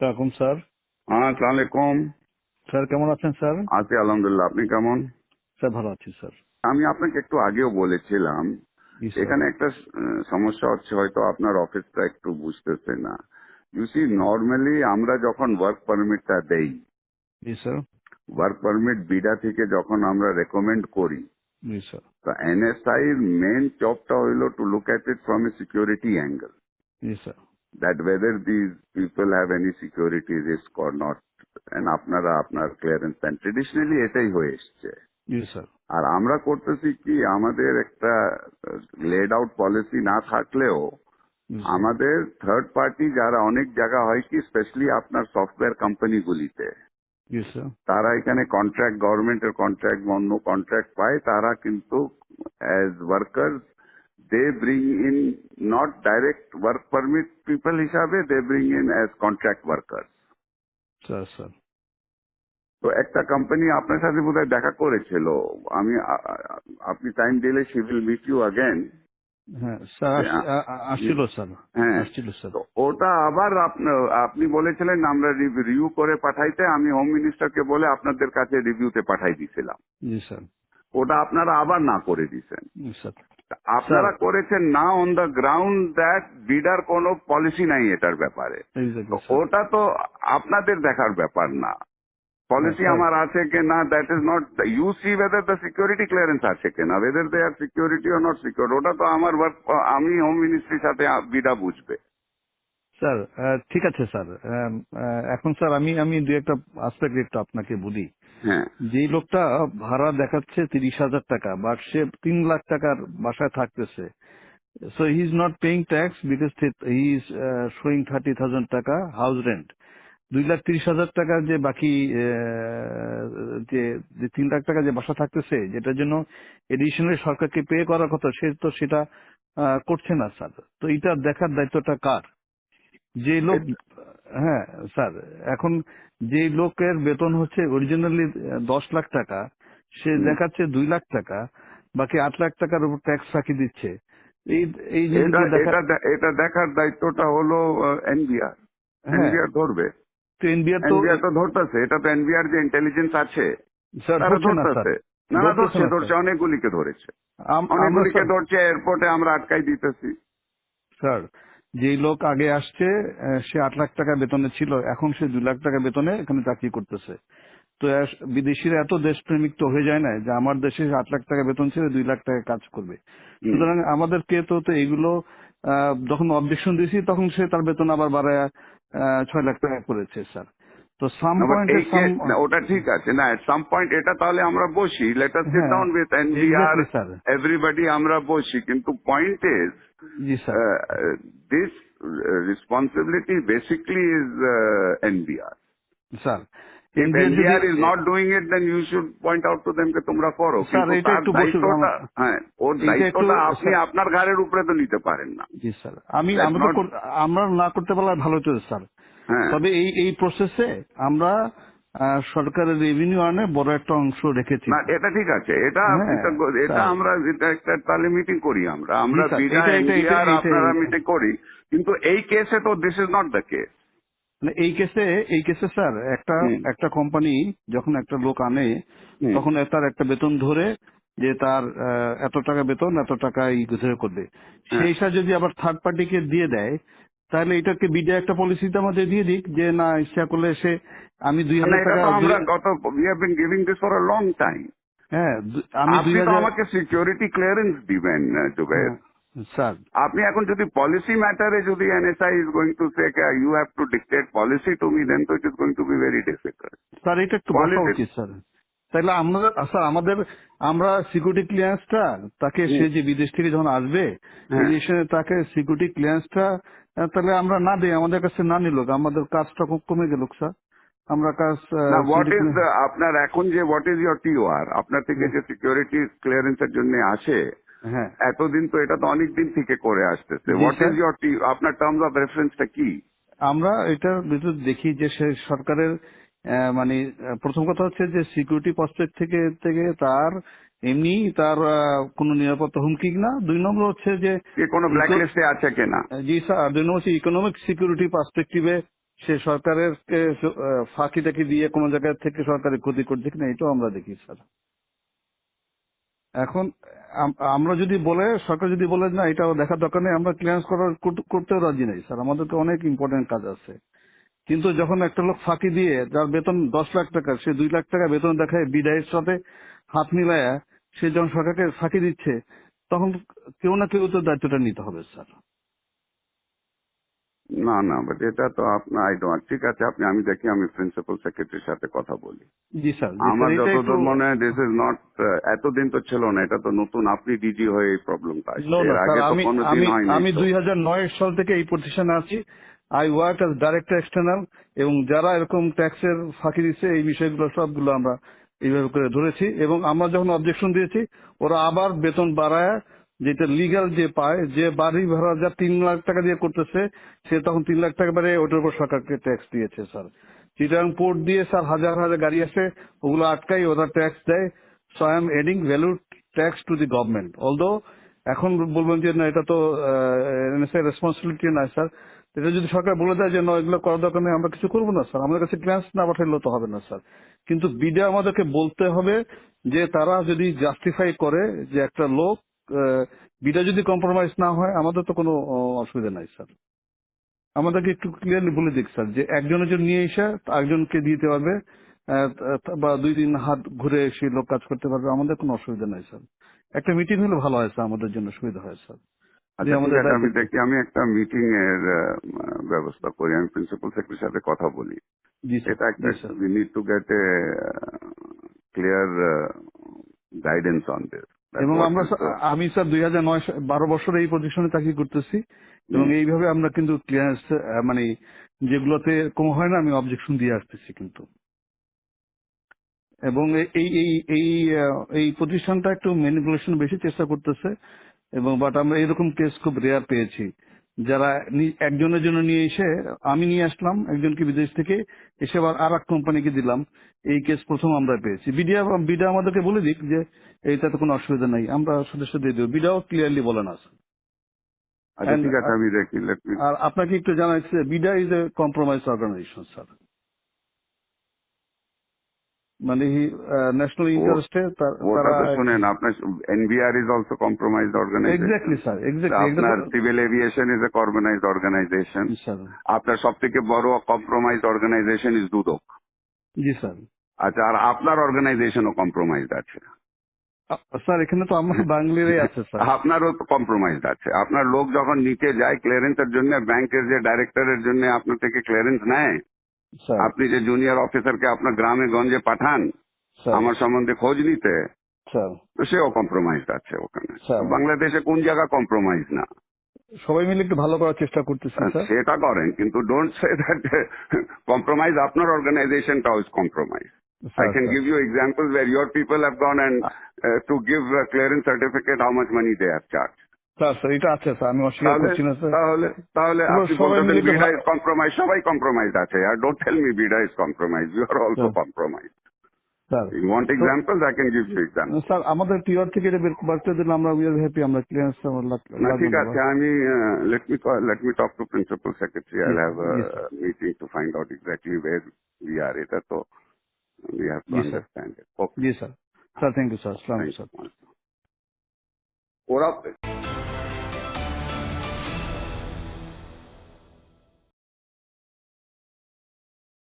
আসসালাম স্যার। হ্যাঁ, আসসালামু আলাইকুম। স্যার কেমন আছেন স্যার? আছি আলহামদুলিল্লাহ। আপনি কেমন? স্যার ভালো আছি স্যার। আমি আপনাকে একটু আগেও বলেছিলাম, জি স্যার। এখানে একটা সমস্যা হচ্ছে, হয়তো আপনার অফিসটা একটু বুঝতেছে না। ইউ সি, নর্মালি আমরা যখন ওয়ার্ক পারমিটটা দেই, জি স্যার। ওয়ার্ক পারমিট বিডা থেকে যখন আমরা রেকমেন্ড করি, জি স্যার। তো এনএসআই এর মেন জবটা হইলো to look at it from a security angle, G sir. that whether these people have any security risk or not, and আপনারা আপনার ক্লিয়ারেন্স দেন। ট্রেডিশনালি এটাই হয়ে এসছে। জি স্যার। আর আমরা করতেছি কি, আমাদের একটা লেড আউট পলিসি না থাকলেও জি স্যার। আমাদের থার্ড পার্টি যারা অনেক জায়গা হয় কি, স্পেশালি আপনার সফটওয়্যার কোম্পানিগুলিতে, জি স্যার। তারা এখানে কন্ট্রাক্ট, গভর্নমেন্টের কন্ট্রাক্ট, অন্য কন্ট্রাক্ট পায়, তারা কিন্তু as worker they bring in not direct work permit people হিসাবে, they bring in as contract worker. Sir sir. তো একটা কোম্পানি আপনার সাথে বোধহয় দেখা করেছিল, আমি আপনি টাইম দিলে she will meet you again. হ্যাঁ স্যার আসছিল স্যার। হ্যাঁ, আসছিল স্যার। তো ওটা আবার আপনি বলেছিলেন আমরা রিভিউ করে পাঠাইতে, আমি হোম মিনিস্টারকে বলে আপনাদের কাছে রিভিউতে পাঠাই দিয়েছিলাম। জি স্যার। ওটা আপনারা আবার না করে দিয়েছেন। জি স্যার। স্যার আপনারা করেছেন না অন দ্য গ্রাউন্ড দ্যাট বিডার কোনো পলিসি নাই এটার ব্যাপারে। তো এক্স্যাক্টলি স্যার। ওটা তো আপনাদের দেখার ব্যাপার না। হ্যাঁ পলিসি স্যার। আমার আছে কি না, that is not, you see whether the security clearance আছে কিনা, whether they are security or not secure, ওটা তো আমার ওয়ার্ক, আমি হোম মিনিস্ট্রির সাথে বিডা বুঝবে। স্যার ঠিক আছে স্যার। এখন স্যার আমি আমি দু একটা আসপেক্ট একটু আপনাকে বলি। হ্যাঁ, যেই লোকটা ভাড়া দেখাচ্ছে 30,000 টাকা, বাট সে 3 লাখ টাকার বাসায় থাকতেছে, so he is not paying tax because he is showing 30,000 টাকা হাউস রেন্ট। 2,30,000 টাকা যে বাকি যে যে 3 লাখ টাকা যে বাসা থাকতেছে, যেটার জন্য এডিশনালি সরকারকে পে করার কথা, সে তো সেটা করছে না স্যার। তো এটা দেখার দায়িত্বটা কার? যে লোক, হ্যাঁ স্যার, এখন যে লোকের বেতন হচ্ছে অরিজিনালি 10 লাখ টাকা, সে দেখাচ্ছে 2 লাখ টাকা, বাকি 8 লাখ টাকার উপর ট্যাক্স ফাঁকি দিচ্ছে। এই এই এটা জিনিসগুলো দেখা। এটা এটা দেখার দায়িত্বটা হলো এনবিআর। হ্যাঁ, এনবিআর ধরবে। তো এনবিআর তো এনবিআর তো ধরতেছে, এটা তো এনবিআর যে ইন্টেলিজেন্স আছে স্যার তারা ধরছে না স্যার। ধরতেছে। না না, ধরতেছে ধরছে না ধরছে, স্যার। অনেকগুলিকে ধরেছে, আমরা অনেকগুলিকে স্যার, ধরছে, এয়ারপোর্টে আমরা আটকাই দিতেছি। স্যার যেই লোক আগে আসছে সে 8 লাখ টাকা বেতনে ছিল, এখন সে 2 লাখ টাকা বেতনে এখানে চাকরি করতেছে। তো বিদেশিরা এত দেশপ্রেমিক তো হয়ে যায় না যে আমার দেশে 8 লাখ টাকা বেতন ছিল 2 লাখ টাকা কাজ করবে। হুম। সুতরাং আমাদেরকে তো তো এইগুলো যখন অবজেকশন দিয়েছি তখন সে তার বেতন আবার বাড়ায় 6 লাখ টাকা করেছে স্যার। তো সাম না, but পয়েন্টে সাম। না, ওটা ঠিক আছে না, এট সাম পয়েন্ট এটা তাহলে আমরা বসি, লেট আস সিট হ্যাঁ down with NBR, exactly sir. Everybody আমরা বসি, কিন্তু point is G sir. This responsibility basically is NBR. Sir If NBR যদি, NBR is not doing it, then you should point out to them যে তোমরা করো, sir কিন্তু এটা তার একটু বসুক দায়িত্বটা, হ্যাঁ, ওর এটা একটু দায়িত্বটা আপনি স্যার। আপনার ঘাড়ের উপরে তো নিতে পারেন না। জি স্যার, আমি That's আমরা তো not, আমরা না করতে পারলে ভালো হতো স্যার। হ্যাঁ তবে এই এই প্রসেসে আমরা সরকারের রেভিনিউ আনে বড় একটা অংশ রেখেছি। না, এটা ঠিক আছে, এটা হ্যাঁ এটা এটা স্যার। আমরা, এটা একটা তাহলে মিটিং করি, আমরা জি আমরা স্যার, বিডা এটা এটা এটা এনবিআর এটা আপনারা মিটিং করি, কিন্তু এই কেসে তো this is not the case. মানে এই কেসে স্যার একটা হুম একটা কোম্পানি যখন একটা লোক আনে, হুম তখন তার একটা বেতন ধরে যে তার এত টাকা বেতন এত টাকা ধরে করবে, হ্যাঁ, সেইটা যদি আবার থার্ড পার্টিকে দিয়ে দেয়, তাহলে এটাকে বিডা একটা পলিসিতে আমাদের দিয়ে দিক যে না, ইচ্ছা করলে সে আমি না 2,000 এটা টাকা তো আমরা গত, we have been giving this for a long time. হ্যাঁ আমি আপনি তো 2,000। আমাকে সিকিউরিটি ক্লিয়ারেন্স দিবেন জুবের। হ্যাঁ স্যার। আপনি এখন যদি পলিসি ম্যাটারে যদি NSI is going to say you have to dictate policy to me, then তো it is going to be very difficult. Sir এটা একটু বসা পলিটিক্স, উচিত স্যার। তাহলে আমরা স্যার আমাদের আমরা সিকিউরিটি ক্লিয়ারেন্সটা তাকে, সে যে বিদেশ থেকে যখন আসবে হ্যাঁ, এসে তাকে সিকিউরিটি ক্লিয়ারেন্সটা তাহলে আমরা না দিই, আমাদের কাছে না নিল, আমাদের কাজটা খুব কমে গেল স্যার। আমরা কাজ না, হোয়াট সিকিউরিটি ইজ আপনার এখন যে হোয়াট ইজ ইয়োর টিওআর, আপনার থেকে যে সিকিউরিটি ক্লিয়ারেন্সের জন্য আসে, হ্যাঁ এতদিন তো এটা তো অনেক দিন থেকে করে আসতেছে, জি হোয়াট ইজ স্যার। ইয়োর আপনার টার্মস অফ রেফারেন্সটা কি? আমরা এটার ভিতর দেখি যে সে সরকারের মানে প্রথম কথা হচ্ছে যে সিকিউরিটি পার্সপেক্ট থেকে থেকে তার এমনি তার কোনো নিরাপত্তা হুমকি না। 2 নম্বর হচ্ছে যে কোনো ব্ল্যাক লিস্টে আছে কিনা? জি স্যার, 2 নম্বর হচ্ছে ইকোনমিক সিকিউরিটি পার্সপেক্টিভে সে সরকারের ফাঁকি টাকি দিয়ে কোনো জায়গা থেকে সরকারের ক্ষতি করছে কিনা এটাও আমরা দেখি স্যার। এখন আমরা যদি বলে, সরকার যদি বলে না এটা দেখার দরকার নেই, আমরা ক্লিয়ারেন্স করতেও রাজি নেই স্যার, আমাদেরকে অনেক ইম্পর্টেন্ট কাজ আছে। কিন্তু যখন একটা লোক ফাঁকি দিয়ে, যার বেতন 10 লাখ টাকা, সে 2 লাখ টাকা বেতন দেখায় বিদায়ের সাথে হাত মিলায়া সে যখন সরকারকে ফাঁকি দিচ্ছে, তখন কেউ না কেউ তো দায়িত্বটা নিতে হবে স্যার। না না, বাট এটা তো আপনার ঠিক আছে, আমি দেখি, আমি প্রিন্সিপাল সেক্রেটারির সাথে কথা বলি। জি স্যার, আমার এটা যতদূর একটু মনে হয় দিস ইজ নট, এতদিন তো ছিল না, এটা তো নতুন, আপনি ডিজি হয়ে এই প্রবলেমটা আসছে, No, no, এর স্যার, আগে তো আমি কোনোদিন আমি হয়নি আমি তো। 2009 সাল থেকে এই প্রতিষ্ঠানে আছি। I work as director external, এবং যারা এরকম ট্যাক্সের ফাঁকি দিচ্ছে এই বিষয়গুলো সবগুলো আমরা এইভাবে করে ধরেছি, এবং আমরা যখন অবজেকশন দিয়েছি ওরা আবার বেতন বাড়ায়, যেটা লিগ্যাল যে পায়, যে বাড়ি ভাড়া যা 3 লাখ টাকা দিয়ে করতেছে সে তখন 3 লাখ টাকা বাড়ে ওটার উপর সরকারকে ট্যাক্স দিয়েছে স্যার। চিটাগাং পোর্ট দিয়ে স্যার হাজার হাজার গাড়ি আসে, ওগুলো আটকাই, ওরা ট্যাক্স দেয়। So I am adding value tax to the government. Although এখন বলবেন যে না এটা তো এনএসআই রেসপন্সিবিলিটি না স্যার, এটা যদি সরকার বলে দেয় যে না এগুলো করার দরকার নেই, আমরা কিছু করবো না স্যার, আমাদের কাছে ক্লিয়ারেন্স না পাঠাইলেও তো হবে না স্যার। কিন্তু বিডা আমাদেরকে বলতে হবে যে তারা যদি জাস্টিফাই করে যে একটা লোক বিডা যদি কম্প্রোমাইজ না হয়, আমাদের তো কোনো অসুবিধা নাই স্যার। আমাদেরকে একটু ক্লিয়ারলি বলে দিক স্যার যে একজনের জন্য নিয়ে এসে একজনকে দিতে পারবে, বা 2-3 হাত ঘুরে এসে লোক কাজ করতে পারবে, আমাদের কোনো অসুবিধা নাই স্যার। একটা মিটিং হলে ভালো হয় স্যার, আমাদের জন্য সুবিধা হয় স্যার। যে আচ্ছা ঠিক আমাদের আছে, আমি দেখি, আমি একটা মিটিং এর ব্যবস্থা করি, আমি প্রিন্সিপাল সেক্রেটারির সাথে কথা বলি। জি স্যার, এটা একটা, জি sir. We need to get a clear guidance on this. এবং আমি স্যার 12 বছর এই পজিশনে চাকরি করতেছি, এবং এইভাবে আমরা কিন্তু ক্লিয়ারেন্স মানে যেগুলোতে কম হয় না আমি অবজেকশন দিয়ে আসতেছি কিন্তু। এবং এই এই এই এই প্রতিষ্ঠানটা একটু ম্যানিপুলেশন বেশি চেষ্টা করতেছে, এবং বাট আমরা এরকম কেস খুব রেয়ার পেয়েছি, যারা একজনের জন্য নিয়ে এসে, আমি নিয়ে আসলাম একজনকে বিদেশ থেকে, এসে আবার আর এক কোম্পানিকে দিলাম, এই কেস প্রথম আমরা পেয়েছি। বিডা আমাদেরকে বলে দিক যে এইটাতে কোনো অসুবিধা নাই, আমরা সদস্য দিয়ে দেবো, বিডাও ক্লিয়ারলি বলে না। আচ্ছা ঠিক আছে, আমি দেখি, লেট মি। আর আপনাকে একটু জানাচ্ছি, BIDA is a compromise organization sir, মানে ন্যাশনাল ইন্টারেস্টে ওটা তারা। তো শুনেন, আপনার NBR is also compromised organization. Exactly sir, exactly. আপনার civil aviation is a compromised organization. Sir, আপনার সব থেকে বড় কম্প্রোমাইজড অর্গানাইজেশন ইজ দুদক। জি স্যার। আচ্ছা, আর আপনার অর্গানাইজেশনও কম্প্রোমাইজড আছে। স্যার এখানে তো আমার বাঙালিরাই আছে স্যার। আপনারও তো কম্প্রোমাইজড আছে। আপনার লোক যখন নিচে যায় ক্লিয়ারেন্সের জন্য, ব্যাংকের যে ডাইরেক্টরের জন্য আপনার থেকে ক্লিয়ারেন্স নেয়, স্যার, আপনি যে জুনিয়র অফিসারকে আপনার গ্রামে গঞ্জে পাঠান স্যার, আমার সম্বন্ধে খোঁজ নিতে, স্যার, তো সেও কম্প্রোমাইজড আছে ওখানে। স্যার, বাংলাদেশে কোন জায়গা কম্প্রোমাইজ না? সবাই মিলে একটু ভালো করার চেষ্টা করতেছি স্যার। সেটা করেন, কিন্তু ডোন্ট সে দ্যাট কম্প্রোমাইজ আপনার অর্গানাইজেশনটাও is compromise. I can give you examples where your people have gone and to give a clearance certificate, how much money they have charged. Sir, sir এটা আছে sir, আমি অস্বীকার করছি না sir. তাহলে আপনি সবাই বলতেছেন মিলে বিডা ইজ কম্প্রোমাইজ, সবাই কম্প্রোমাইজ আছে। আর don't tell me BIDA is compromise, you are also compromise. Sir, you want examples, I can give you example. Sir আমাদের টিআর থেকে এটা বাড়তে দিলে আমরা উই আর হ্যাপি, আমরা ক্লিয়ারেন্স না ঠিক আছে, আমি let me talk to principal secretary. I'll have a meeting to find out exactly where we are. এটা তো we have to understand it. Okay. জি sir. Sir thank you sir, আসসালামু আলাইকুম স্যার। ওরা